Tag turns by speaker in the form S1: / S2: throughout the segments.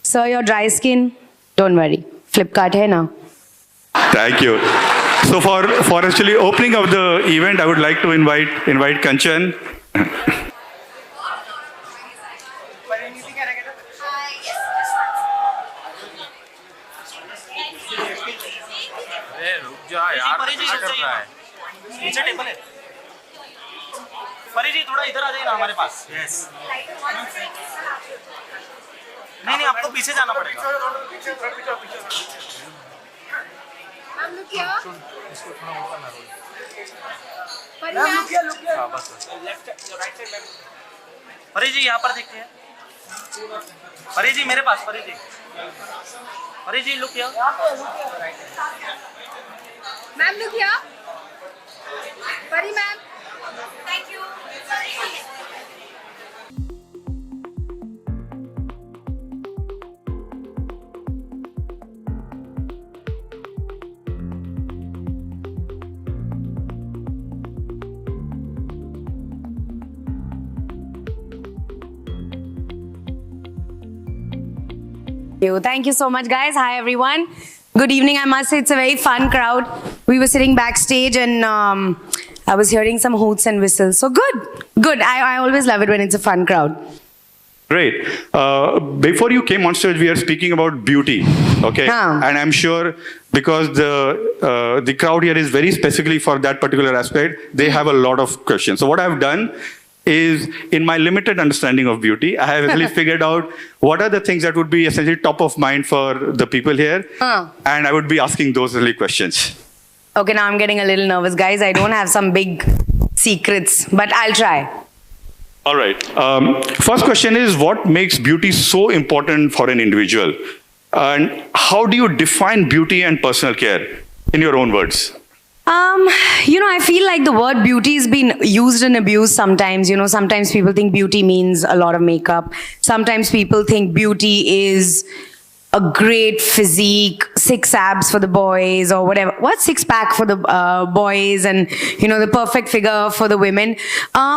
S1: Sir, your dry skin, don't worry. Flipkart hai na.
S2: Thank you. So for actually opening of the event, I would like to invite Kanchan.
S3: परी जी थोड़ा इधर आ जाइए ना हमारे पास। Yes. नहीं आपको पीछे जाना पड़ेगा।
S4: मैम लुक किया? इसको थोड़ा ऊपर ना रोल। मैम लुक किया? हां बस। Left right side ma'am.
S3: परी जी यहाँ पर देखिए। परी जी मेरे पास परी जी। परी जी लुक किया?
S4: मैम लुक किया? परी ma'am. Thank you.
S1: Thank you so much, guys. Hi, everyone. Good evening. I must say it's a very fun crowd. We were sitting backstage and I was hearing some hoots and whistles. So good. I always love it when it's a fun crowd.
S2: Great. Before you came on stage, we are speaking about beauty, okay? And I'm sure because the crowd here is very specifically for that particular aspect, they have a lot of questions. So what I've done is, in my limited understanding of beauty, I have actually figured out what are the things that would be essentially top of mind for the people here, and I would be asking those really questions.
S1: Okay, now I'm getting a little nervous, guys. I don't have some big secrets, but I'll try.
S2: All right. First question is, what makes beauty so important for an individual? And how do you define beauty and personal care in your own words?
S1: I feel like the word beauty has been used and abused sometimes. Sometimes people think beauty means a lot of makeup. Sometimes people think beauty is a great physique, 6 abs for the boys or whatever. What 6-pack for the boys and, the perfect figure for the women.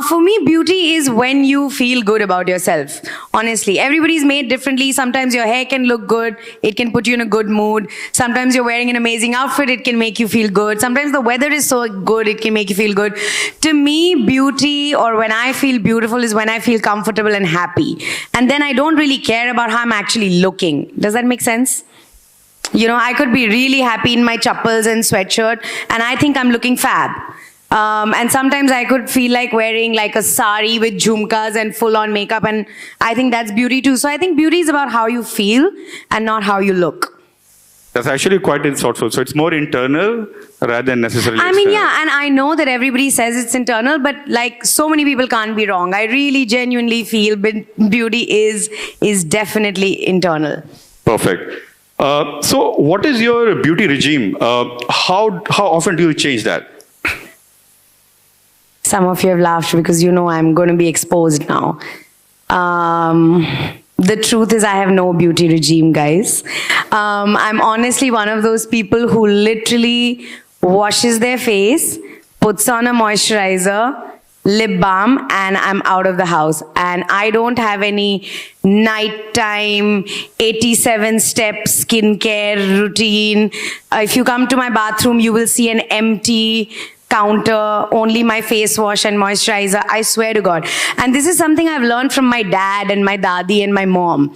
S1: For me, beauty is when you feel good about yourself. Honestly, everybody's made differently. Sometimes your hair can look good. It can put you in a good mood. Sometimes you're wearing an amazing outfit. It can make you feel good. Sometimes the weather is so good. It can make you feel good. To me, beauty, or when I feel beautiful, is when I feel comfortable and happy. And then I don't really care about how I'm actually looking. Does that make sense? I could be really happy in my chappals and sweatshirt and I think I'm looking fab. And sometimes I could feel like wearing like a sari with jhumkas and full on makeup, and I think that's beauty too. So I think beauty is about how you feel and not how you look.
S2: That's actually quite insightful. So it's more internal rather than necessarily external.
S1: Yeah, and I know that everybody says it's internal, but like so many people can't be wrong. I really genuinely feel beauty is definitely internal.
S2: Perfect. So what is your beauty regime? How often do you change that?
S1: Some of you have laughed because I'm going to be exposed now. The truth is I have no beauty regime, guys. I'm honestly one of those people who literally washes their face, puts on a moisturizer, lip balm, and I'm out of the house. And I don't have any nighttime 87-step skincare routine. If you come to my bathroom, you will see an empty counter, only my face wash and moisturizer. I swear to God. And this is something I've learned from my dad and my dadi and my mom.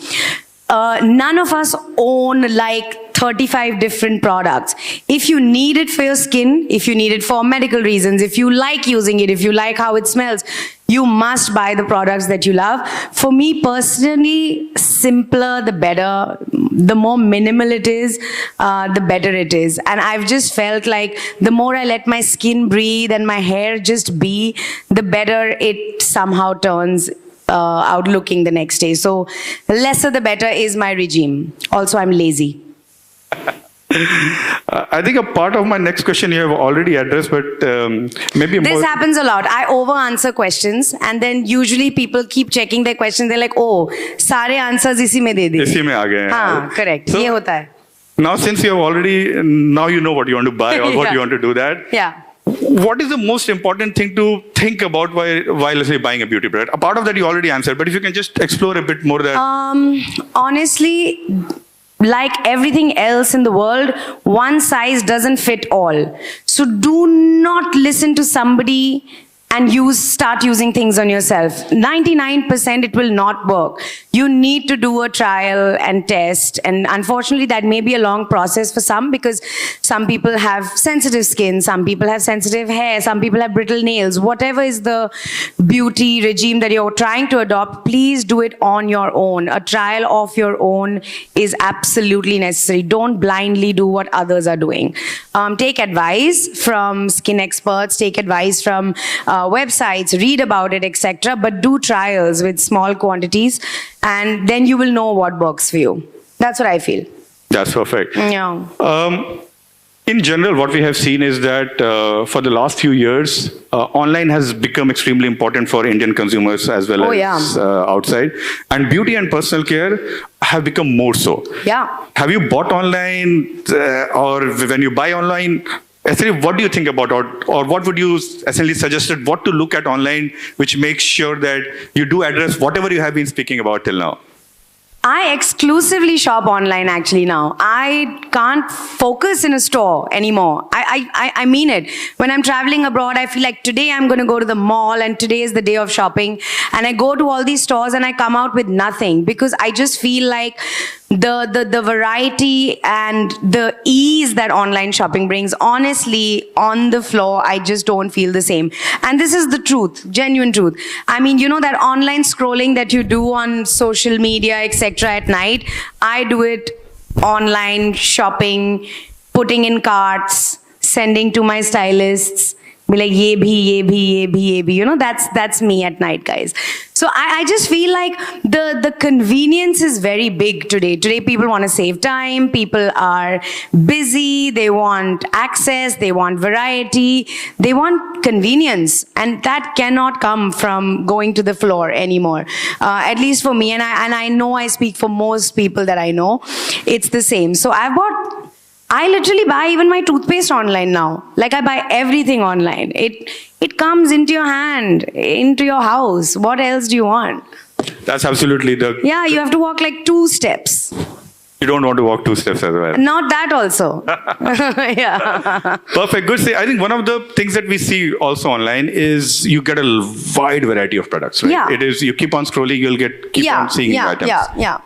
S1: None of us own like 35 different products. If you need it for your skin, if you need it for medical reasons, if you like using it, if you like how it smells, you must buy the products that you love. For me personally, simpler the better. The more minimal it is, the better it is. And I've just felt like the more I let my skin breathe and my hair just be, the better it somehow turns out looking the next day. So lesser the better is my regime. Also, I'm lazy.
S2: I think a part of my next question you have already addressed, but maybe
S1: this happens a lot. I over answer questions and then usually people keep checking their questions. They're like, oh, सारे answers इसी में दे दिए.
S2: इसी में आ गए.
S1: हाँ, correct. ये होता है.
S2: Now since you have already, now you know what you want to buy or what you want to do that.
S1: Yeah.
S2: what is the most important thing to think about while let's say buying a beauty product? A part of that you already answered, but if you can just explore a bit more that.
S1: Honestly, like everything else in the world, one size doesn't fit all. So do not listen to somebody and start using things on yourself. 99% it will not work. You need to do a trial and test, and unfortunately that may be a long process for some, because some people have sensitive skin, some people have sensitive hair, some people have brittle nails. Whatever is the beauty regime that you're trying to adopt, please do it on your own. A trial of your own is absolutely necessary. Don't blindly do what others are doing. Take advice from skin experts, take advice from websites, read about it, etc. But do trials with small quantities, and then you will know what works for you. That's what I feel.
S2: That's perfect.
S1: Yeah.
S2: In general, what we have seen is that for the last few years, online has become extremely important for Indian consumers as well as outside. And beauty and personal care have become more so.
S1: Yeah.
S2: Have you bought online or when you buy online, essentially, what do you think about, or what would you essentially suggest what to look at online, which makes sure that you do address whatever you have been speaking about till now?
S1: I exclusively shop online actually now. I can't focus in a store anymore. I mean it. When I'm traveling abroad, I feel like today I'm going to go to the mall and today is the day of shopping. And I go to all these stores and I come out with nothing, because I just feel like the variety and the ease that online shopping brings, honestly, on the floor, I just don't feel the same. And this is the truth, genuine truth. I mean, you know that online scrolling that you do on social media, etc. at night, I do it online shopping, putting in carts, sending to my stylists, be like, ye bhi, you know, that's me at night, guys. So I just feel like the convenience is very big today. Today people want to save time, people are busy, they want access, they want variety, they want convenience, and that cannot come from going to the floor anymore. At least for me, and I know I speak for most people that I know, it's the same. So I literally buy even my toothpaste online now. Like, I buy everything online. It comes into your hand, into your house. What else do you want?
S2: That's absolutely
S1: Yeah, you have to walk like 2 steps.
S2: You don't want to walk 2 steps as well.
S1: Not that also. Yeah.
S2: Perfect. Good. See, I think one of the things that we see also online is you get a wide variety of products, right?
S1: Yeah.
S2: It is, you keep on scrolling, you'll keep on seeing new items.
S1: Yeah.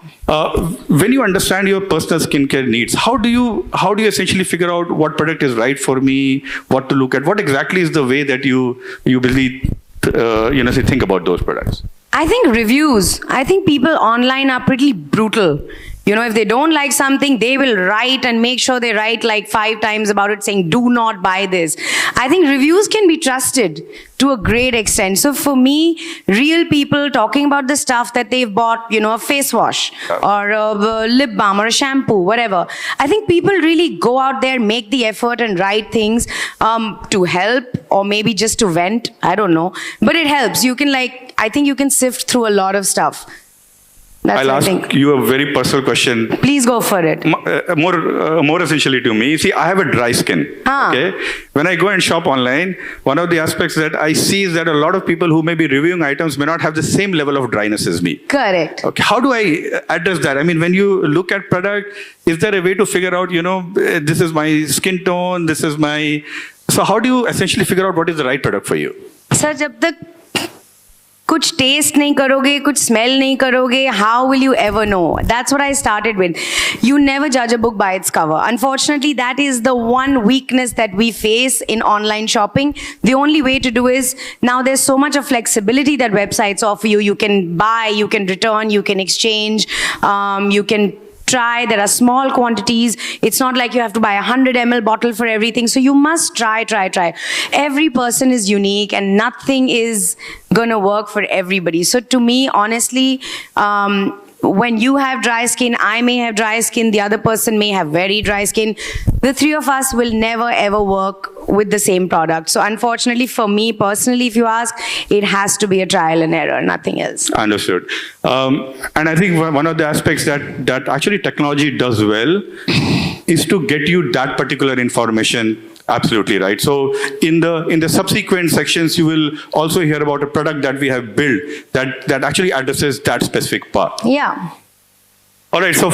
S2: When you understand your personal skincare needs, how do you essentially figure out what product is right for me, what to look at? What exactly is the way that you really think about those products?
S1: I think reviews. I think people online are pretty brutal. You know, if they don't like something, they will write and make sure they write like 5 times about it saying, do not buy this. I think reviews can be trusted to a great extent. So for me, real people talking about the stuff that they've bought, you know, a face wash or a lip balm or a shampoo, whatever. I think people really go out there, make the effort and write things to help, or maybe just to vent. I don't know. But it helps. You can I think you can sift through a lot of stuff.
S2: I'll ask you a very personal question.
S1: Please go for it.
S2: More essentially to me. See, I have a dry skin. Okay. When I go and shop online, one of the aspects that I see is that a lot of people who may be reviewing items may not have the same level of dryness as me.
S1: Correct.
S2: Okay. How do I address that? I mean, when you look at product, is there a way to figure out, you know, this is my skin tone, this is my... So how do you essentially figure out what is the right product for you?
S1: Sir, जब तक कुछ taste नहीं करोगे, कुछ smell नहीं करोगे, how will you ever know? That's what I started with. You never judge a book by its cover. Unfortunately, that is the one weakness that we face in online shopping. The only way to do is, now there's so much of flexibility that websites offer you. You can buy, you can return, you can exchange, you can try. There are small quantities. It's not like you have to buy 100 ml bottle for everything. So you must try. Every person is unique and nothing is gonna work for everybody. So to me, honestly, when you have dry skin, I may have dry skin, the other person may have very dry skin. The 3 of us will never ever work with the same product. So unfortunately for me personally, if you ask, it has to be a trial and error, nothing else.
S2: Understood. And I think one of the aspects that actually technology does well is to get you that particular information. Absolutely right. So in the subsequent sections, you will also hear about a product that we have built that actually addresses that specific part.
S1: Yeah.
S2: All right. So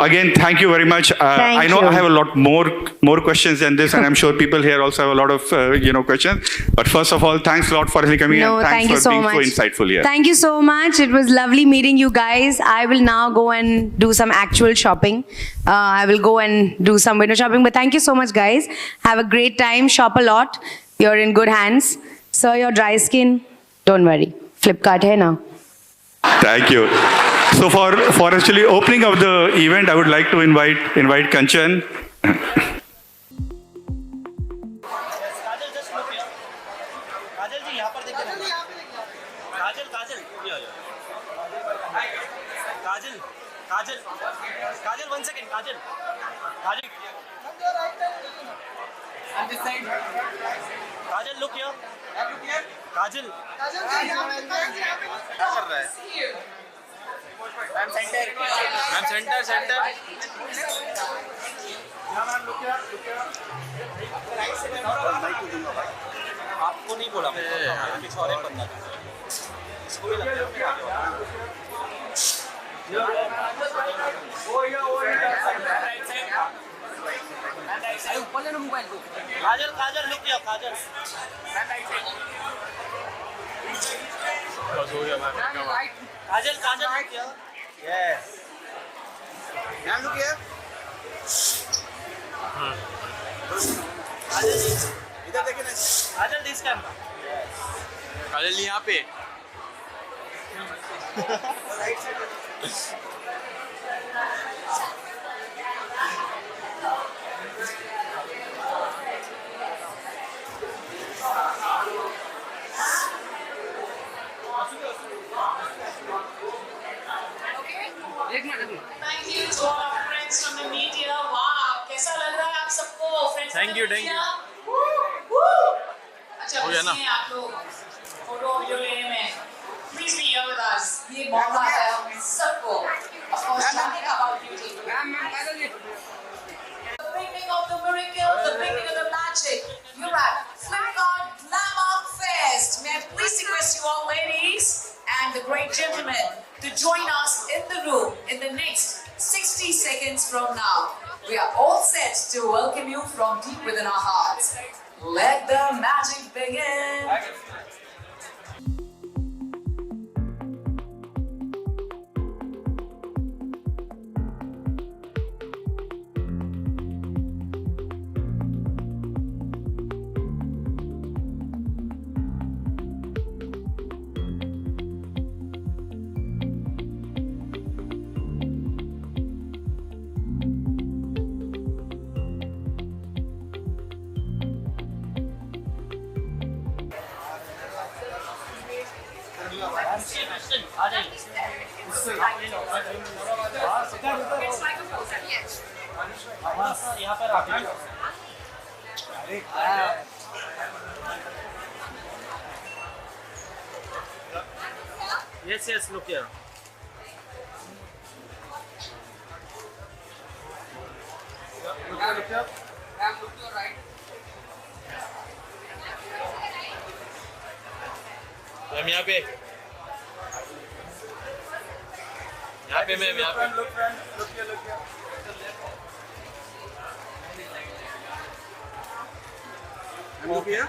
S2: again, thank you very much. I know
S1: you.
S2: I have a lot more questions than this, and I'm sure people here also have a lot of questions. But first of all, thanks a lot for coming
S1: No,
S2: and thanks
S1: thank you
S2: for
S1: so
S2: being
S1: much.
S2: so insightful here.
S1: Thank you so much. It was lovely meeting you guys. I will now go and do some actual shopping. I will go and do some window shopping. But thank you so much, guys. Have a great time. Shop a lot. You're in good hands. Sir, your dry skin, don't worry. Flipkart hai now.
S2: Thank you. So for actually opening of the event, I would like to invite Kanchan.
S3: Kajal just look here Kajal ji यहाँ पर देखिए Kajal Kajal Kajal Kajal Kajal 1 second Kajal Kajal Kajal look here Kajal क्या कर रहा है ma'am centre आपको नहीं बोला कुछ और एक बंदा इसको भी लगता है ऊपर लेना मोबाइल को काजल काजल लुक किया काजल काजल काजल लुक किया यस मैम लुक किया काजल इधर देखिए ना काजल दिस कैमरा काजल यहाँ पे
S5: Thank you to all our friends from the media. Wow, कैसा लग रहा है आप सबको? Friends
S3: Thank
S5: from
S3: you,
S5: the
S3: thank
S5: media?
S3: you.
S5: Woo! अच्छा
S3: हो गया ना?
S5: busy हैं आप लोग फोटो वीडियो लेने में. Please be here with us. ये मौका है हम सबको. Of course, talking about beauty. The beginning of the miracle, the beginning of the magic. You're at Flipkart Glam Fest. May I please request you all, ladies and the great gentlemen, to join us in the room in the next 60 seconds from now. We are all set to welcome you from deep within our hearts. Let the magic begin.
S3: आ जाइए यहाँ पर आके yes look here ma'am यहाँ पे ma'am यहाँ पे
S6: Look here.
S4: I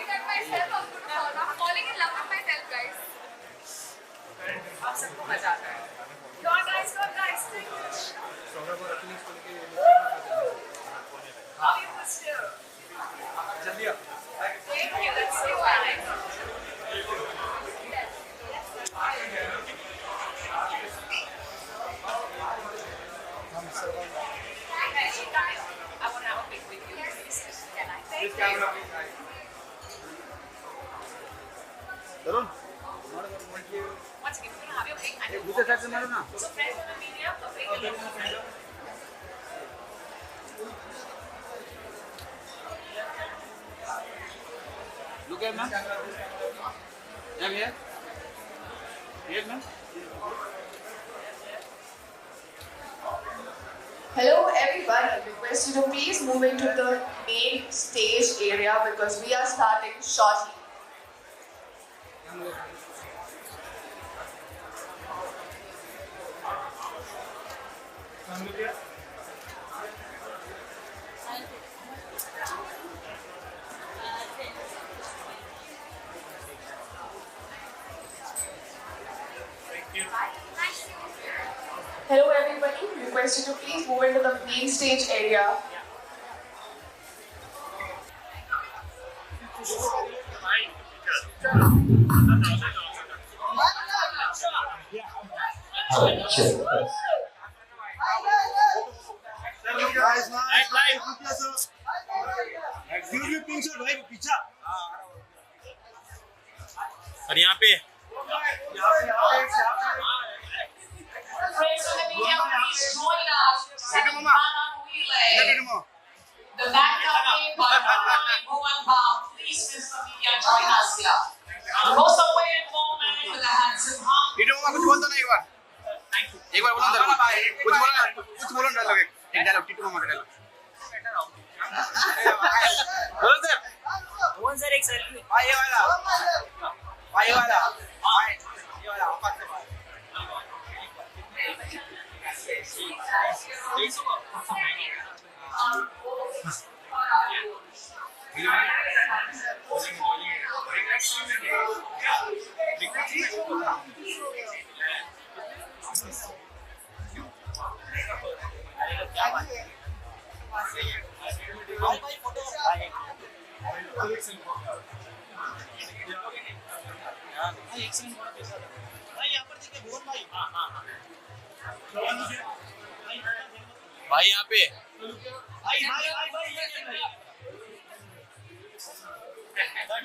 S4: got myself a good call. I'm falling in love with myself, guys.
S5: आप सबको मजा आता है.
S4: Go on, guys. Thank you.
S5: How you were still?
S4: Thank you. Let's see why.
S5: Hey, guys, I want to have a pic with you. Please. Can I? Thank you. Once again, we're going to have your pic and your photo. So friends on the media, the pic and your photo.
S6: Look at ma'am. Ma'am here. Here ma'am.
S4: Hello everyone, I request you to please move into the main stage area because we are starting shortly. Hello everybody, request you to please move into the main stage area.
S6: Guys, nice. Give me pink shirt, भाई पीछा.
S3: और यहाँ पे
S5: Friends of the media, please join us for the banner relay. The bank company by Bhuvan, please, Mr. Media, join us here. The most awaited moment with a handsome hug.
S6: Video में कुछ बोल दो ना एक बार. एक बार बोलो ना. कुछ बोलो ना डायलॉग. एक डायलॉग टीटू मामा का डायलॉग. बोलो सर.
S3: भुवन सर एक सेल्फी
S6: भाई ये वाला. भाई ये वाला. भाई ये वाला. वापस से.
S3: भाई यहाँ पे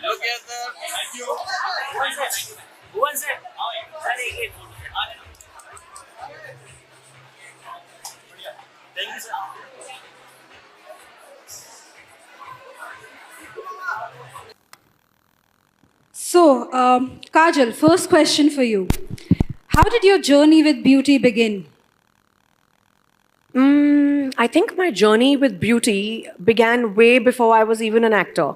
S6: Look at the. Thank you.
S3: Bhuvan sir sir एक thank you sir.
S7: So, Kajal, first question for you. How did your journey with beauty begin?
S1: I think my journey with beauty began way before I was even an actor.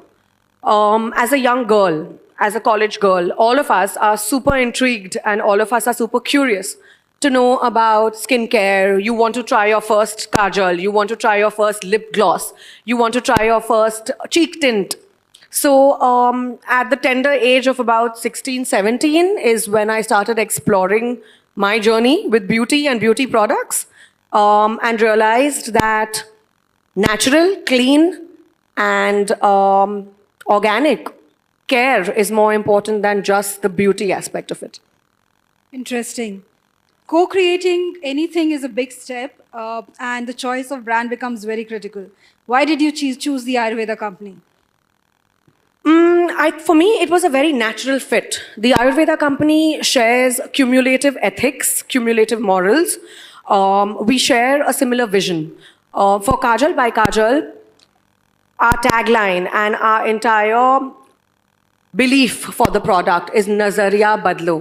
S1: As a young girl, as a college girl, all of us are super intrigued and all of us are super curious to know about skincare. You want to try your first kajal, you want to try your first lip gloss, you want to try your first cheek tint. So at the tender age of about 16, 17 is when I started exploring my journey with beauty and beauty products. And realized that natural, clean, and organic care is more important than just the beauty aspect of it.
S7: Interesting. Co-creating anything is a big step, and the choice of brand becomes very critical. Why did you choose the Ayurveda company?
S1: For me, it was a very natural fit. The Ayurveda company shares cumulative ethics, cumulative morals. We share a similar vision. For Kajal by Kajal, our tagline and our entire belief for the product is Nazariya Badlo.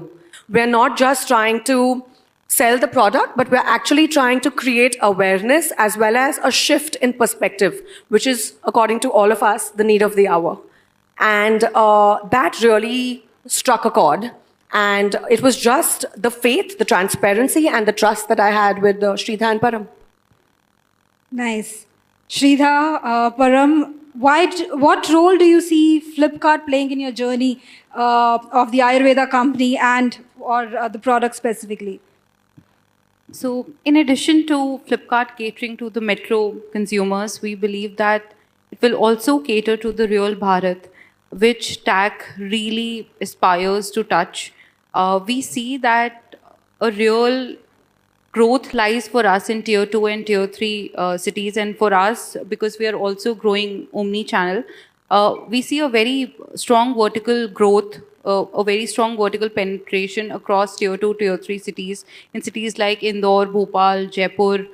S1: We're not just trying to sell the product, but we're actually trying to create awareness as well as a shift in perspective, which is, according to all of us, the need of the hour. And that really struck a chord. And it was just the faith, the transparency, and the trust that I had with Shridha and Param.
S7: Nice. Shridha, Param, what role do you see Flipkart playing in your journey of the Ayurveda company and or the product specifically?
S8: So, in addition to Flipkart catering to the metro consumers, we believe that it will also cater to the real Bharat, which TAC really aspires to touch. We see that a real growth lies for us in tier 2 and tier 3 cities, and for us, because we are also growing omni-channel, we see a very strong vertical growth, a very strong vertical penetration across tier 2, tier 3 cities, in cities like Indore, Bhopal, Jaipur,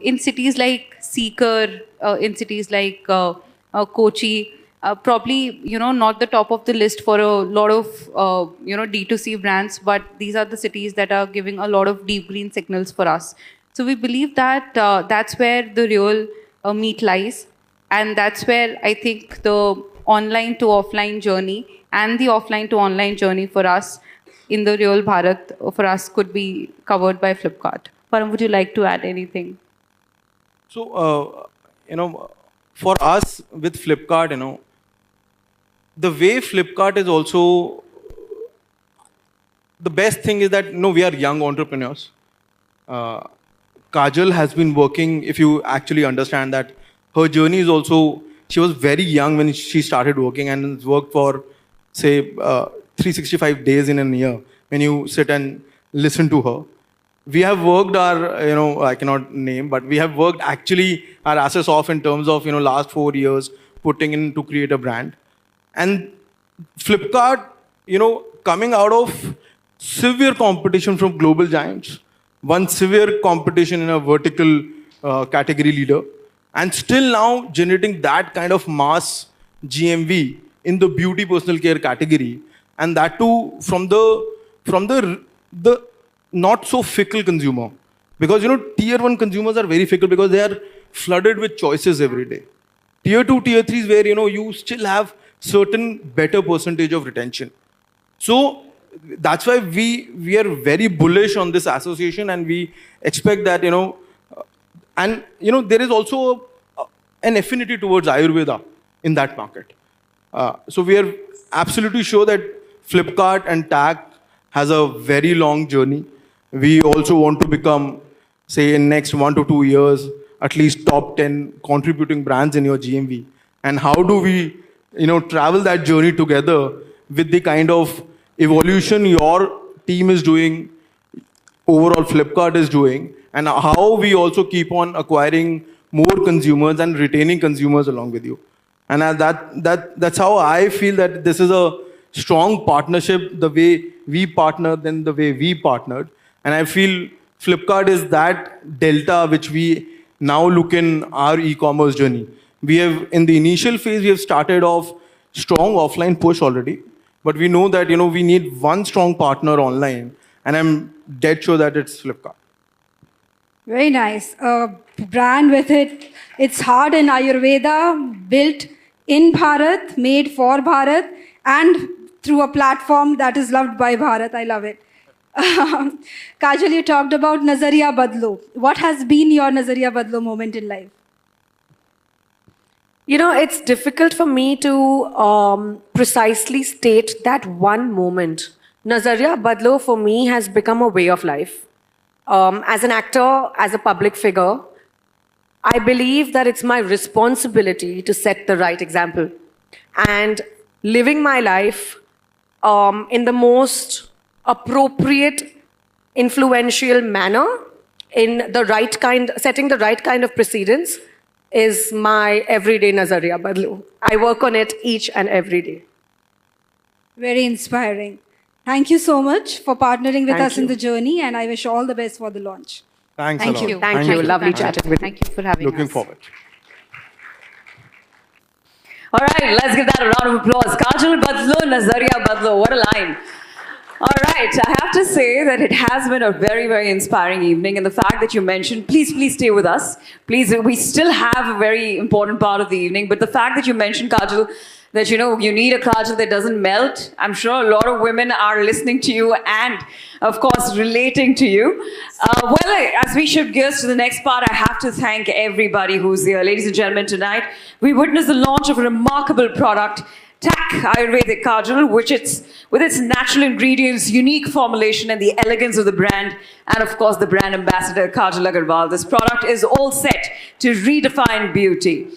S8: in cities like Sikar, in cities like Kochi. Probably, not the top of the list for a lot of, D2C brands, but these are the cities that are giving a lot of deep green signals for us. So we believe that that's where the real meat lies. And that's where I think the online to offline journey and the offline to online journey for us in the real Bharat for us could be covered by Flipkart. Param, would you like to add anything?
S9: So, for us with Flipkart, the way Flipkart is also, the best thing is that, we are young entrepreneurs. Kajal has been working, if you actually understand that, her journey is also, she was very young when she started working and worked for, say, 365 days in a year when you sit and listen to her. We have worked our, I cannot name, but we have worked actually our asses off in terms of, last 4 years putting in to create a brand. And Flipkart, coming out of severe competition from global giants, one severe competition in a vertical category leader, and still now generating that kind of mass GMV in the beauty personal care category, and that too from the not so fickle consumer, because tier 1 consumers are very fickle because they are flooded with choices every day. Tier 2, tier 3 is where you still have certain better percentage of retention. So that's why we are very bullish on this association, and we expect that and there is also an affinity towards Ayurveda in that market. So we are absolutely sure that Flipkart and TAG has a very long journey. We also want to become, say, in next 1 to 2 years, at least top 10 contributing brands in your GMV. And how do we, travel that journey together with the kind of evolution your team is doing, overall Flipkart is doing, and how we also keep on acquiring more consumers and retaining consumers along with you. And that's how I feel that this is a strong partnership, the way we partnered than the way we partnered. And I feel Flipkart is that delta which we now look in our e-commerce journey. We have, in the initial phase, we have started off strong offline push already, but we know that, we need one strong partner online, and I'm dead sure that it's Flipkart.
S7: Very nice. Brand with it. It's hard in Ayurveda, built in Bharat, made for Bharat, and through a platform that is loved by Bharat. I love it. Kajal, you talked about Nazariya Badlo. What has been your Nazariya Badlo moment in life?
S10: It's difficult for me to precisely state that one moment. Nazariya Badlo for me has become a way of life. As an actor, as a public figure, I believe that it's my responsibility to set the right example. And living my life in the most appropriate, influential manner, in the right kind, setting the right kind of precedence, is my everyday Nazariya Badlo. I work on it each and every day.
S7: Very inspiring. Thank you so much for partnering with us in the journey, and I wish all the best for the launch.
S9: Thanks
S10: Thank
S9: a lot.
S10: you. Thank you. Lovely chatting with you.
S8: Thank you for having us.
S9: Looking forward.
S11: All right, let's give that a round of applause. Kajal Badlo, Nazariya Badlo. What a line. All right, I have to say that it has been a very, very inspiring evening. And the fact that you mentioned, please stay with us. Please, we still have a very important part of the evening. But the fact that you mentioned, Kajal, that, you need a kajal that doesn't melt. I'm sure a lot of women are listening to you and, of course, relating to you. Well, as we shift gears to the next part, I have to thank everybody who's here. Ladies and gentlemen, tonight, we witnessed the launch of a remarkable product, TAG Ayurvedic Kajal, with its natural ingredients, unique formulation, and the elegance of the brand, and of course the brand ambassador Kajal Agarwal. This product is all set to redefine beauty.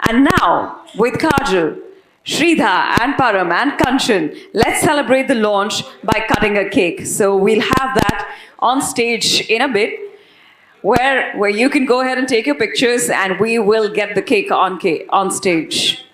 S11: And now, with Kajal, Shridha and Param and Kanchan, let's celebrate the launch by cutting a cake. So we'll have that on stage in a bit, where you can go ahead and take your pictures, and we will get the cake on stage.